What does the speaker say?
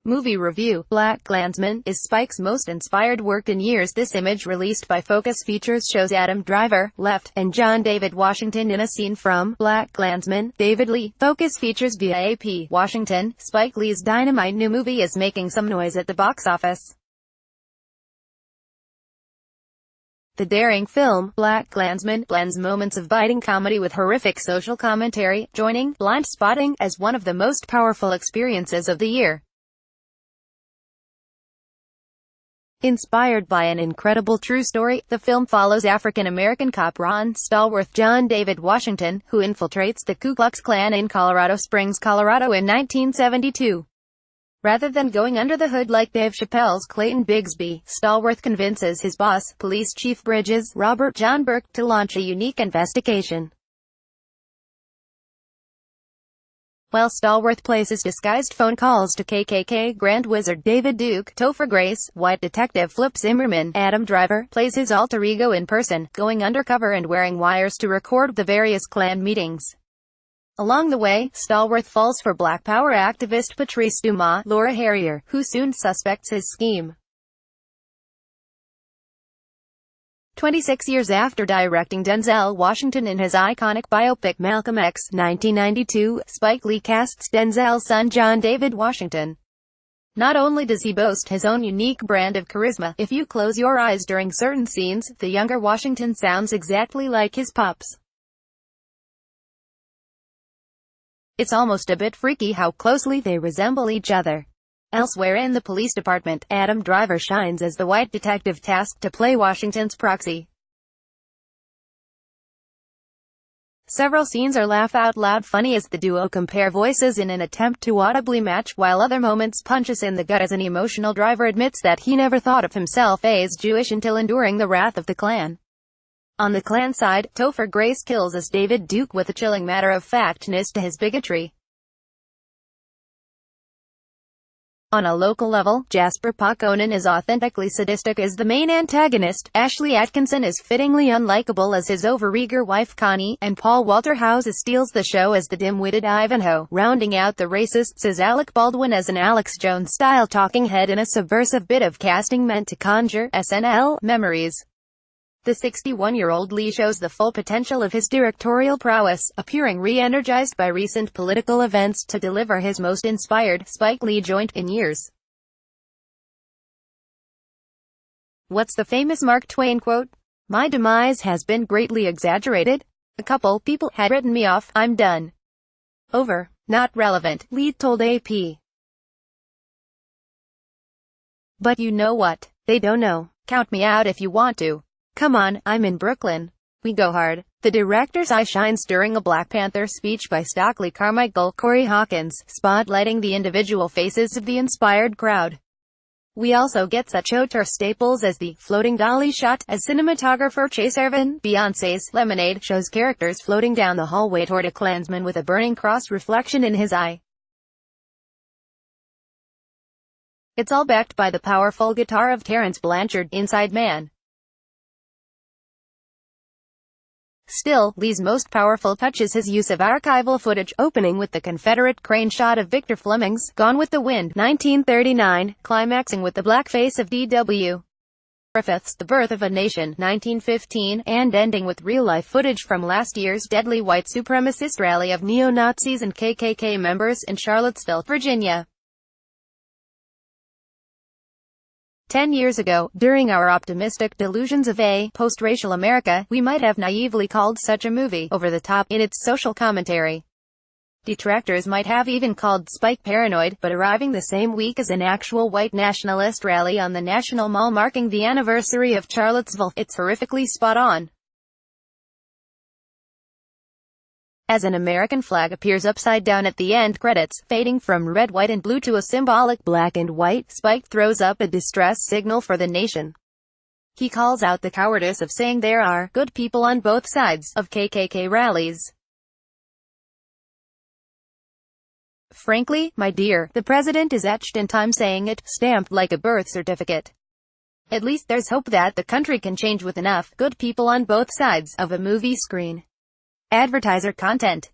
Movie review. BlacKkLansman is Spike's most inspired work in years. This image, released by Focus Features, shows Adam Driver, left, and John David Washington in a scene from BlacKkLansman. David Lee. Focus Features via AP. Washington. Spike Lee's dynamite new movie is making some noise at the box office. The daring film, BlacKkLansman, blends moments of biting comedy with horrific social commentary, joining Blind Spotting as one of the most powerful experiences of the year. Inspired by an incredible true story, the film follows African-American cop Ron Stallworth John David Washington, who infiltrates the Ku Klux Klan in Colorado Springs, Colorado in 1972. Rather than going under the hood like Dave Chappelle's Clayton Bigsby, Stallworth convinces his boss, Police Chief Bridges, Robert John Burke, to launch a unique investigation. While Stallworth places disguised phone calls to KKK Grand Wizard David Duke, Topher Grace, white detective Flip Zimmerman, Adam Driver, plays his alter ego in person, going undercover and wearing wires to record the various Klan meetings. Along the way, Stallworth falls for Black Power activist Patrice Dumas, Laura Harrier, who soon suspects his scheme. 26 years after directing Denzel Washington in his iconic biopic Malcolm X, 1992, Spike Lee casts Denzel's son John David Washington. Not only does he boast his own unique brand of charisma, if you close your eyes during certain scenes, the younger Washington sounds exactly like his pops. It's almost a bit freaky how closely they resemble each other. Elsewhere in the police department, Adam Driver shines as the white detective tasked to play Washington's proxy. Several scenes are laugh-out-loud funny as the duo compare voices in an attempt to audibly match, while other moments punch us in the gut as an emotional Driver admits that he never thought of himself as Jewish until enduring the wrath of the Klan. On the Klan side, Topher Grace kills as David Duke with a chilling matter-of-factness to his bigotry. On a local level, Jasper Paconen is authentically sadistic as the main antagonist, Ashley Atkinson is fittingly unlikable as his overeager wife Connie, and Paul Walter Hauser steals the show as the dim-witted Ivanhoe. Rounding out the racists is Alec Baldwin as an Alex Jones-style talking head in a subversive bit of casting meant to conjure SNL memories. The 61-year-old Lee shows the full potential of his directorial prowess, appearing re-energized by recent political events to deliver his most inspired Spike Lee joint in years. What's the famous Mark Twain quote? "My demise has been greatly exaggerated. A couple people had written me off. I'm done. Over. Not relevant," Lee told AP. "But you know what? They don't know. Count me out if you want to. Come on, I'm in Brooklyn. We go hard." The director's eye shines during a Black Panther speech by Stockley Carmichael, Corey Hawkins, spotlighting the individual faces of the inspired crowd. We also get such auteur staples as the floating dolly shot, as cinematographer Chase Irvin, Beyoncé's Lemonade, shows characters floating down the hallway toward a Klansman with a burning cross reflection in his eye. It's all backed by the powerful guitar of Terrence Blanchard, Inside Man. Still, Lee's most powerful touch is his use of archival footage, opening with the Confederate crane shot of Victor Fleming's Gone with the Wind, 1939, climaxing with the blackface of D.W. Griffith's The Birth of a Nation, 1915, and ending with real-life footage from last year's deadly white supremacist rally of neo-Nazis and KKK members in Charlottesville, Virginia. 10 years ago, during our optimistic delusions of a post-racial America, we might have naively called such a movie over the top in its social commentary. Detractors might have even called Spike paranoid, but arriving the same week as an actual white nationalist rally on the National Mall marking the anniversary of Charlottesville, it's horrifically spot on. As an American flag appears upside down at the end credits, fading from red, white and blue to a symbolic black and white, Spike throws up a distress signal for the nation. He calls out the cowardice of saying there are good people on both sides of KKK rallies. Frankly, my dear, the president is etched in time saying it, stamped like a birth certificate. At least there's hope that the country can change with enough good people on both sides of a movie screen. Advertiser content.